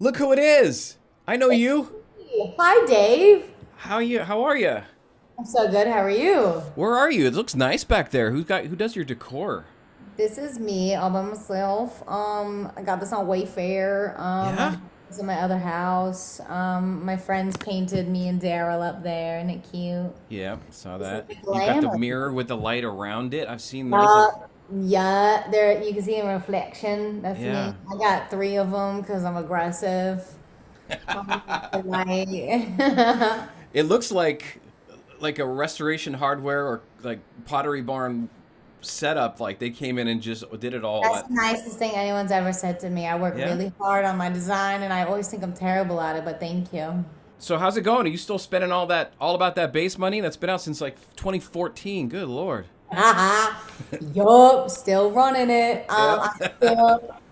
Look who it is. I know you. Hey, hi, Dave. How are you? I'm so good. How are you? Where are you? It looks nice back there. Who does your decor? This is me all by myself. I got this on Wayfair. I Yeah? have this in my other house. My friends painted me and Daryl up there. Isn't it cute? Yeah, saw It's that. like You've got the glamorous. mirror with the light around it. I've seen those. Uh, yeah, there you can see a reflection. That's me. Yeah. I got three of them because I'm aggressive. Like, It looks like a restoration hardware or like Pottery Barn setup. Like they came in and just did it all. That's the nicest thing anyone's ever said to me. I work Yeah. really hard on my design and I always think I'm terrible at it, but thank you. So how's it going? Are you still spending all about that base money that's been out since like 2014? Good lord. Haha. Yup, still running it. Yeah.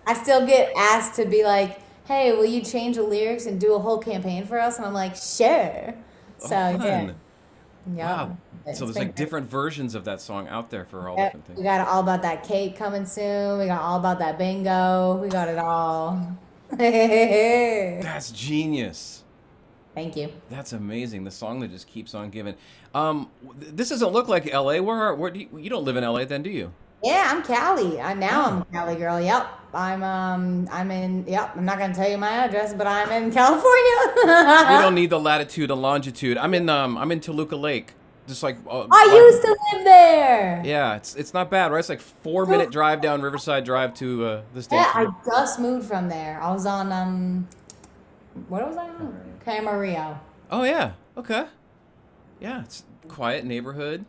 I still get asked to be like, "Hey, will you change the lyrics and do a whole campaign for us?" And I'm like, "Sure." Oh, So, yeah. fun. Yep. Wow. So It's there's been like great. different versions of that song out there for all Yep. different We things. got all about that cake coming soon. We got all about that bingo. We got it all. That's genius. Thank you. That's amazing. The song that just keeps on giving. This doesn't look like L.A. Where do you don't live in L.A. then, do you? Yeah, I'm Cali. I'm Oh, a Cali girl. Yep. I'm in yep, I'm not gonna tell you my address, but I'm in we don't California. need the latitude and longitude. I'm in Toluca Lake, just like I used to live there. yeah. It's not bad, right? It's like 4 minute drive down Riverside Drive to the Yeah, I station. just moved from there. I was on what was I on? Camarillo. Oh yeah. Okay. Yeah, it's a quiet neighborhood.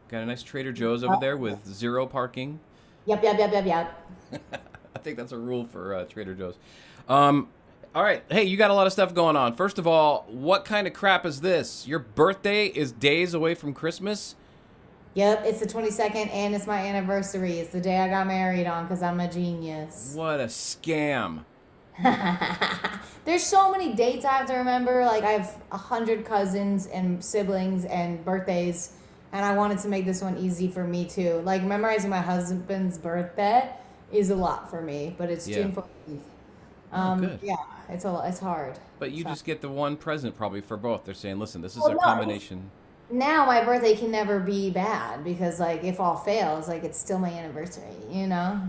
Got a nice Trader Joe's over there with zero parking. Yep. I think that's a rule for Trader Joe's. Um, all right. Hey, you got a lot of stuff going on. First of all, what kind of crap is this? Your birthday is days away from Christmas? Yep, it's the 22nd and it's my anniversary. It's the day I got married on because I'm a genius. What a scam. There's so many dates I have to remember. Like I have 100 cousins and siblings and birthdays, and I wanted to make this one easy for me too. Like memorizing my husband's birthday is a lot for me, but it's Yeah. June 14th. Oh, good. Yeah, it's hard. But you So, just get the one present probably for both. They're saying, listen, this is well, a no, combination. now my birthday can never be bad because like if all fails, like it's still my anniversary, you know.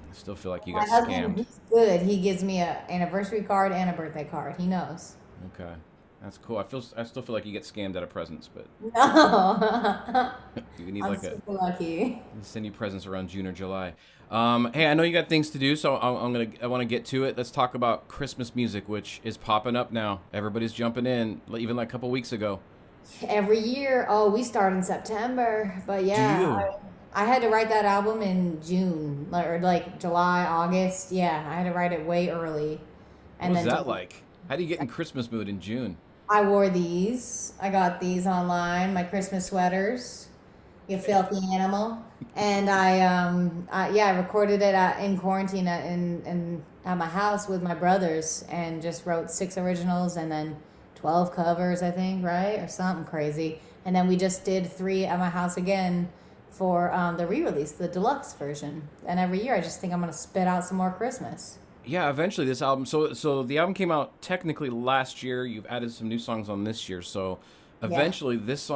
I still feel like you My got husband, scammed. he's good. He gives me a anniversary card and a birthday card. He knows. Okay. That's cool. I still feel like you get scammed out of presents, but No. you need I'm like a super lucky. send you presents around June or July. Hey, I know you got things to do, so I want to get to it. Let's talk about Christmas music, which is popping up now. Everybody's jumping in, even like a couple weeks ago. Every year, oh, we start in September, but Do yeah, you? I had to write that album in June or like July, August. Yeah, I had to write it way early, What and was then that like? How do you get in Christmas mood in June? I wore these. I got these online, my Christmas sweaters. You filthy animal. And I recorded it in quarantine at my house with my brothers and just wrote six originals and then 12 covers, I think, right? Or something crazy. And then we just did three at my house again for the re-release, the deluxe version. And every year I just think I'm going to spit out some more Christmas. Yeah, eventually this album. So the album came out technically last year. You've added some new songs on this year. So Yeah. eventually this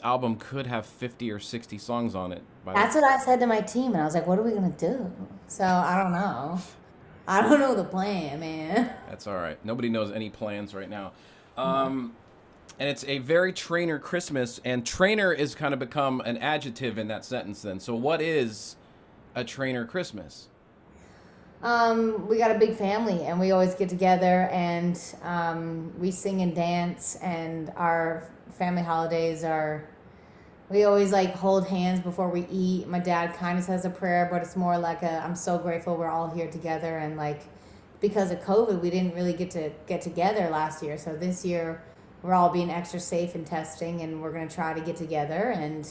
album could have 50 or 60 songs on it by the That's what I said to my team, and I was like, "What are we gonna do?" So I don't know. I don't know the plan, man. That's all right. Nobody knows any plans right now. Um, and it's a very Trainer Christmas, and Trainer is kind of become an adjective in that sentence then. So what is a Trainer Christmas? We got a big family, and we always get together, and we sing and dance, and our family holidays are. We always like hold hands before we eat. My dad kind of says a prayer, but it's more like a I'm so grateful we're all here together, and like because of COVID, we didn't really get to get together last year. So this year, we're all being extra safe and testing, and we're gonna try to get together and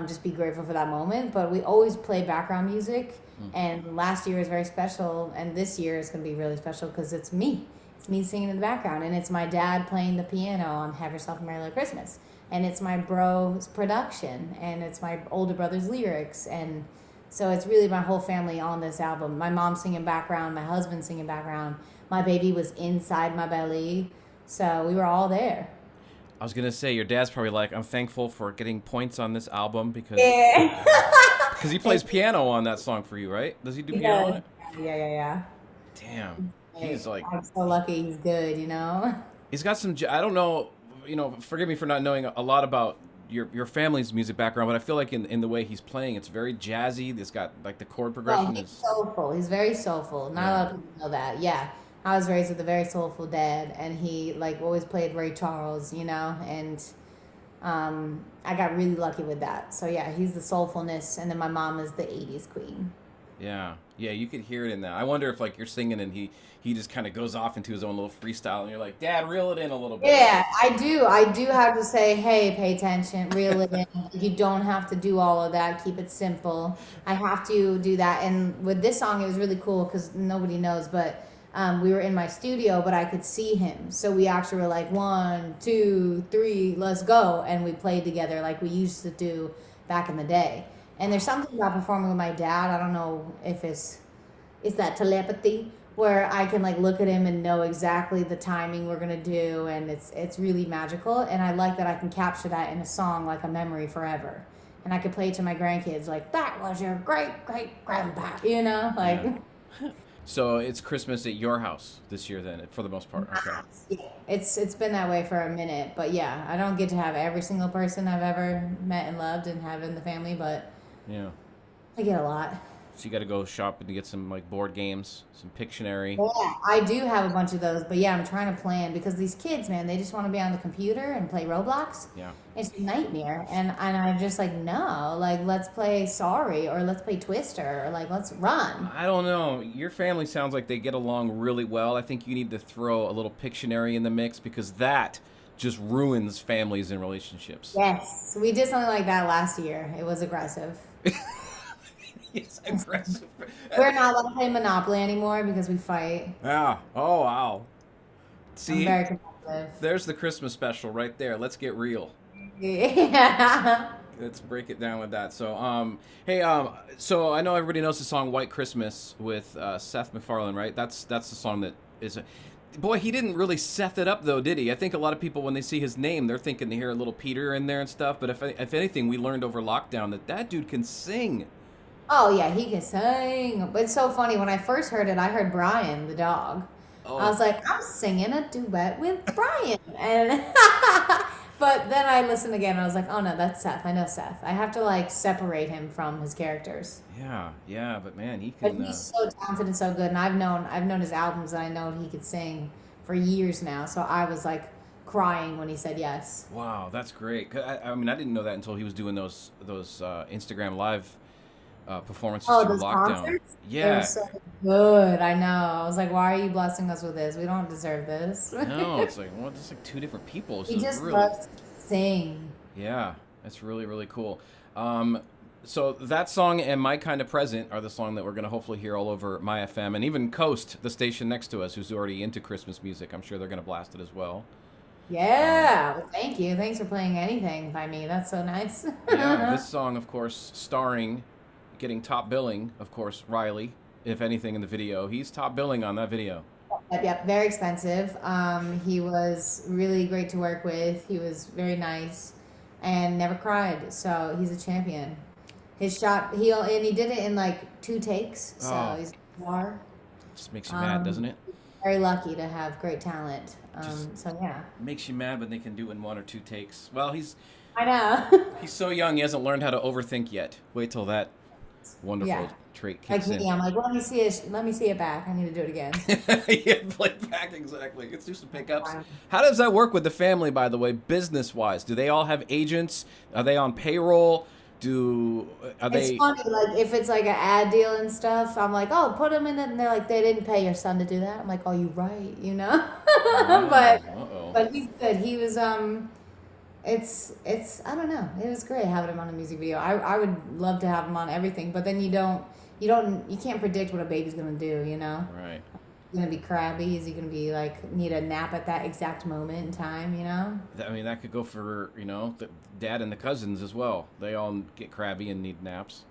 just be grateful for that moment. But we always play background music, Hmm. and last year was very special, and this year is gonna be really special because it's me. It's me singing in the background, and it's my dad playing the piano on "Have Yourself a Merry Little Christmas," and it's my bro's production, and it's my older brother's lyrics, and So it's really my whole family on this album. My mom singing background, my husband singing background. My baby was inside my belly. So we were all there. I was gonna say your dad's probably like, I'm thankful for getting points on this album Yeah. because he plays piano on that song for you, right? Does he do piano on Yeah. it? Yeah. Damn, Like, he's like I'm so lucky he's good, you know? he's got some. I don't know, forgive me for not knowing a lot about your family's music background, but I feel like in the way he's playing, it's very jazzy. It's got like the chord Well, progression he's is soulful. He's very soulful. Not a yeah. lot of people know that. Yeah. I was raised with a very soulful dad, and he like always played Ray Charles, you know, and I got really lucky with that. So yeah, he's the soulfulness, and then my mom is the '80s queen. Yeah, yeah, you could hear it in that. I wonder if like you're singing and he just kind of goes off into his own little freestyle, and you're like, Dad, reel it in a little bit. Yeah, I do. I do have to say, hey, pay attention, reel it in. You don't have to do all of that. Keep it simple. I have to do that. And with this song, it was really cool because nobody knows, but we were in my studio, but I could see him. So we actually were like, 1, 2, 3, let's go. And we played together like we used to do back in the day. And there's something about performing with my dad. I don't know if it's that telepathy where I can like look at him and know exactly the timing we're gonna do, and it's really magical. And I like that I can capture that in a song like a memory forever, and I could play it to my grandkids like that was your great great grandpa, you know, like. Yeah. So it's Christmas at your house this year, then, for the most part. Okay. Yeah, it's been that way for a minute, but yeah, I don't get to have every single person I've ever met and loved and have in the family, but Yeah. I get a lot. So you got to go shopping to get some like board games, some Pictionary. Yeah, I do have a bunch of those, but yeah, I'm trying to plan because these kids, man, they just want to be on the computer and play Roblox. Yeah. It's a nightmare, and I'm just like, no, like let's play Sorry or let's play Twister or like let's run. I don't know. Your family sounds like they get along really well. I think you need to throw a little Pictionary in the mix because that just ruins families and relationships. Yes, we did something like that last year. It was aggressive. It's aggressive. We're not allowed to play Monopoly anymore because we fight. Yeah. Oh, wow. I'm See, very competitive. there's the Christmas special right there. Let's get real. Yeah. Let's break it down with that. So, hey, so I know everybody knows the song "White Christmas" with Seth MacFarlane, right? That's the song that is. Boy, he didn't really Seth it up though, did he? I think a lot of people when they see his name, they're thinking they hear a little Peter in there and stuff. But if anything, we learned over lockdown that dude can sing. Oh yeah, he can sing. But it's so funny. When I first heard it, I heard Brian, the dog. I was Oh, like, I'm singing a duet with Brian. And but then I listened again and I was like, oh no, that's Seth. I know Seth. I have to like separate him from his characters. yeah, but man, he But can. he's so talented and so good. And I've known his albums and I know he could sing for years now. So I was like crying when he said yes. Wow, that's great. 'Cause I mean, I didn't know that until he was doing those Instagram live performances Oh, through those lockdown. concerts? They were Yeah. so good. I know. I was like, why are you blessing us with this? We don't deserve this. No, it's like well, just like two different people. So He it's just really, loves to sing. yeah, that's really really cool. So that song and My Kind of Present are the song that we're gonna hopefully hear all over MyFM and even Coast, the station next to us, who's already into Christmas music. I'm sure they're gonna blast it as well. Um, Yeah. Well, thank you. Thanks for playing anything by me. That's so nice. yeah, this song, of course, starring, getting top billing, of course, Riley. If anything in the video, he's top billing on that video. Yep. Very expensive. He was really great to work with. He was very nice and never cried. So he's a champion. His shot, he did it in like 2 takes. So Oh, he's far. just makes you mad, doesn't Um, it? very lucky to have great talent. Just So yeah. makes you mad when they can do it in 1 or 2 takes. Well, I know. he's so young, he hasn't learned how to overthink yet. Wait till that wonderful Yeah. trait Like kicks me, in. I'm like, let me see it. Let me see it back. I need to do it again. Yeah, play back exactly. Let's do some pickups. How does that work with the family, by the way, business-wise? Do they all have agents? Are they on payroll? Are It's they? funny, like if it's like an ad deal and stuff, I'm like, oh, put them in it, and they're like, they didn't pay your son to do that. I'm like, oh, you right, you know. but Uh-oh. but he's good. He was it's I don't know. It was great having him on a music video. I would love to have him on everything, but then you can't predict what a baby's gonna do. You know, Right. is he gonna be crabby? Is he gonna be like need a nap at that exact moment in time? You know. I mean, that could go for, the dad and the cousins as well. They all get crabby and need naps.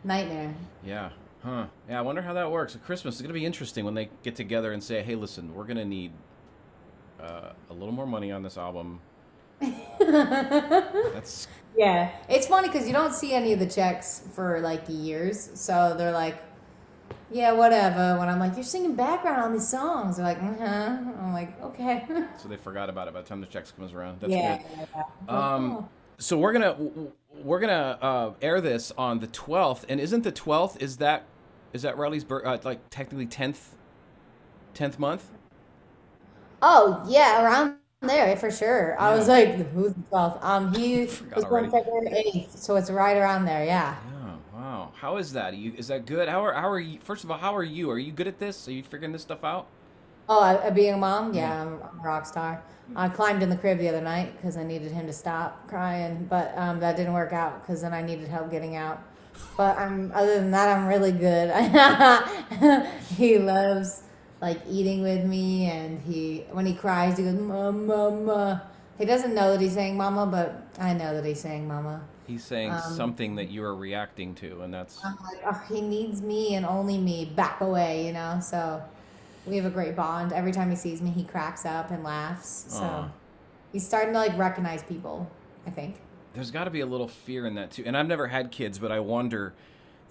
Nightmare. Yeah. Huh. Yeah, I wonder how that works. At Christmas, it's going to be interesting when they get together and say, hey, listen, we're going to need a little more money on this album. That's. Yeah, it's funny because you don't see any of the checks for like years, so they're like, "Yeah, whatever." When I'm like, "You're singing background on these songs," they're like, I'm like, "Okay." So they forgot about it by the time the checks comes around. That's Yeah, good. yeah, yeah. Like, Um, oh. so we're gonna air this on the 12th, and isn't the 12th is that Riley's like technically 10th month? Oh, yeah, around there for sure. I was Yeah, like, "Who's the 12th?" He forgot was born already. February 8th, so it's right around there. Yeah. Yeah, wow. How is that? Is that good? How are you? First of all, how are you? Are you good at this? Are you figuring this stuff out? Oh, being a mom, Yeah. yeah, I'm a rock star. I climbed in the crib the other night because I needed him to stop crying, but that didn't work out because then I needed help getting out. But other than that, I'm really good. He loves like eating with me, and when he cries, he goes mama, mama. He doesn't know that he's saying mama, but I know that he's saying mama. He's saying Um, something that you are reacting to, and that's. I'm like, oh, he needs me and only me. Back away, you know. So we have a great bond. Every time he sees me, he cracks up and laughs. Uh, So he's starting to like recognize people, I think. there's got to be a little fear in that too. And I've never had kids, but I wonder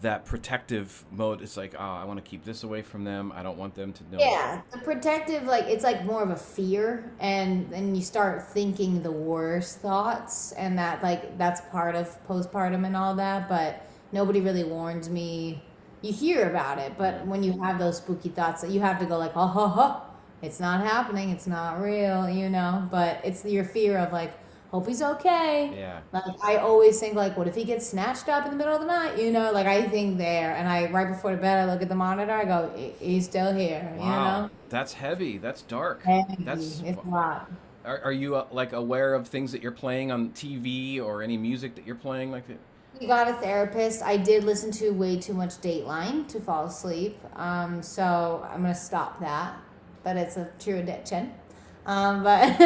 that protective mode is like, oh, I want to keep this away from them. I don't want them to know. Yeah, the protective, like it's like more of a fear, and then you start thinking the worst thoughts, and that like that's part of postpartum and all that. But nobody really warns me. You hear about it, Yeah. but when you have those spooky thoughts, that you have to go like, oh, ho, ho, it's not happening, it's not real, you know. But it's your fear of like, hope he's okay. Yeah. Like I always think like, what if he gets snatched up in the middle of the night? You know, like I think there, and I right before the bed, I look at the monitor. I go, He's still here." You Wow. know, That's heavy. That's dark. heavy. That's. It's a lot. Are you like aware of things that you're playing on TV or any music that you're playing like that? We got a therapist. I did listen to way too much Dateline to fall asleep. So I'm gonna stop that. But it's a true addiction. But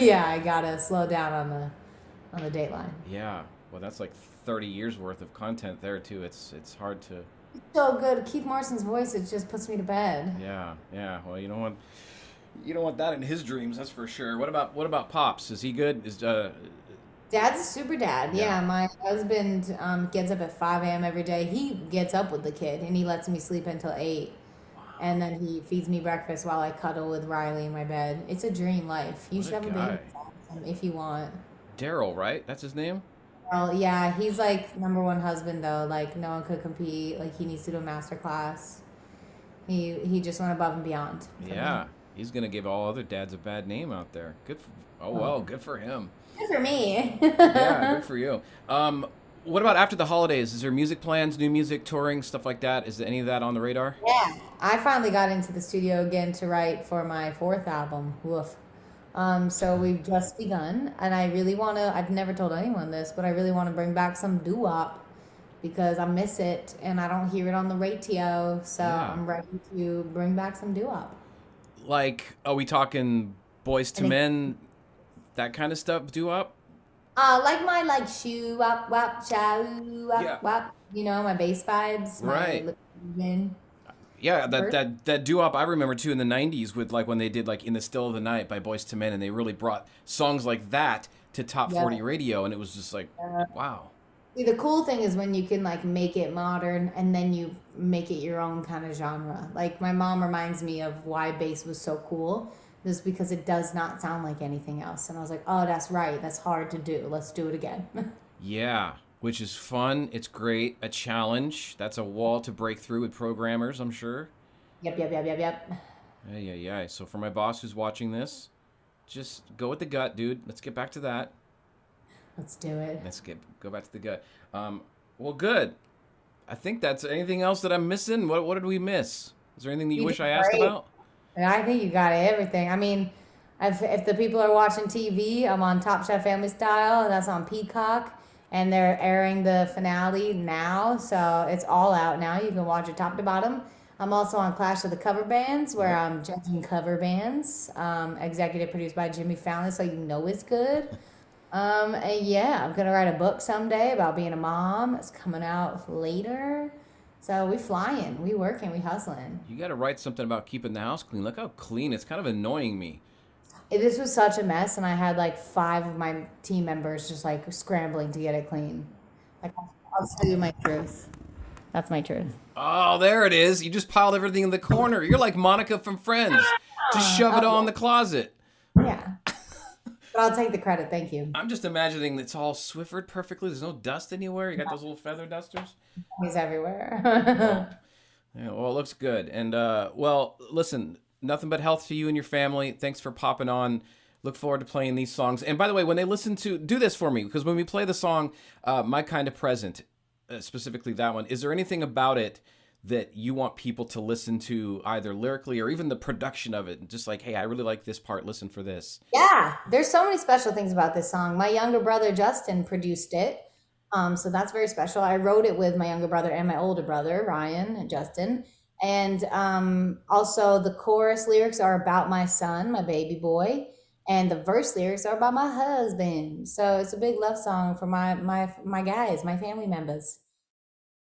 yeah, I gotta slow down on the Dateline. Yeah. Well, that's like 30 years worth of content there too. It's hard to. So good. Keith Morrison's voice, it just puts me to bed. Yeah. Yeah. Well, you don't want that in his dreams, that's for sure. What about Pops? Is he good? Dad's a super dad. Yeah. Yeah, my husband gets up at 5 a.m. every day. He gets up with the kid and he lets me sleep until 8. And then he feeds me breakfast while I cuddle with Riley in my bed. It's a dream life. You What should a have a guy. baby if you want. Daryl, right? That's his name? Well, yeah, he's like number one husband though. Like no one could compete. Like he needs to do a master class. He just went above and beyond for me. Yeah. He's going to give all other dads a bad name out there. Oh Oh, well, good for him. good for me. Yeah, good for you. What about after the holidays? Is there music plans, new music, touring, stuff like that? Is there any of that on the radar? Yeah, I finally got into the studio again to write for my fourth album. Woof. So we've just begun, and I really want to. I've never told anyone this, but I really want to bring back some doo-wop because I miss it and I don't hear it on the radio. So Yeah. I'm ready to bring back some doo-wop. Like, are we talking Boys I to think, Men, that kind of stuff, doo up? like my like shoo wop wop chow Yeah. wop wop. You know my bass vibes, my Right. lip Yeah, that verse. that that doo up I remember too in the '90s with like when they did like "In the Still of the Night" by Boys to Men, and they really brought songs like that to top Yeah. 40 radio, and it was just like, wow. See, the cool thing is when you can like make it modern and then you make it your own kind of genre. Like my mom reminds me of why bass was so cool, just because it does not sound like anything else. And I was like, oh, that's right. That's hard to do. Let's do it again. Yeah, which is fun. It's great. A challenge. That's a wall to break through with programmers, I'm sure. Yep, yep, yep, yep, yep. Yeah, yeah, yeah. So for my boss who's watching this, just go with the gut, dude. Let's get back to that. Let's do it. Go back to the gut. Well, good. I think that's anything else that I'm missing. What did we miss? Is there anything that you You wish did I asked great. about? And I think you got everything. I mean, if the people are watching TV, I'm on Top Chef Family Style. That's on Peacock. And they're airing the finale now. So it's all out now. You can watch it top to bottom. I'm also on Clash of the Cover Bands, where Yep. I'm judging cover bands. Executive produced by Jimmy Fallon, so you know it's good. And yeah, I'm gonna write a book someday about being a mom. It's coming out later. So we flying, we working, we hustling. You got to write something about keeping the house clean. Look how clean. It's kind of annoying me. This was such a mess, and I had like five of my team members just like scrambling to get it clean. Like, I'll tell you my truth. That's my truth. Oh, there it is. You just piled everything in the corner. You're like Monica from Friends. Just shove it all in Oh the closet. yeah, but I'll take the credit. Thank you. I'm just imagining it's all Swiffered perfectly. There's no dust anywhere. You got those little feather dusters. He's Oh, everywhere. yeah, well, it looks good. And well, listen, nothing but health to you and your family. Thanks for popping on. Look forward to playing these songs. And by the way, when they listen to, do this for me because when we play the song, "My Kind of Present," specifically that one, is there anything about it that you want people to listen to, either lyrically or even the production of it? Just like, hey, I really like this part. Listen for this. Yeah, there's so many special things about this song. My younger brother Justin produced it. So that's very special. I wrote it with my younger brother and my older brother, Ryan and Justin. And also the chorus lyrics are about my son, my baby boy, and the verse lyrics are about my husband. So it's a big love song for my guys, my family members.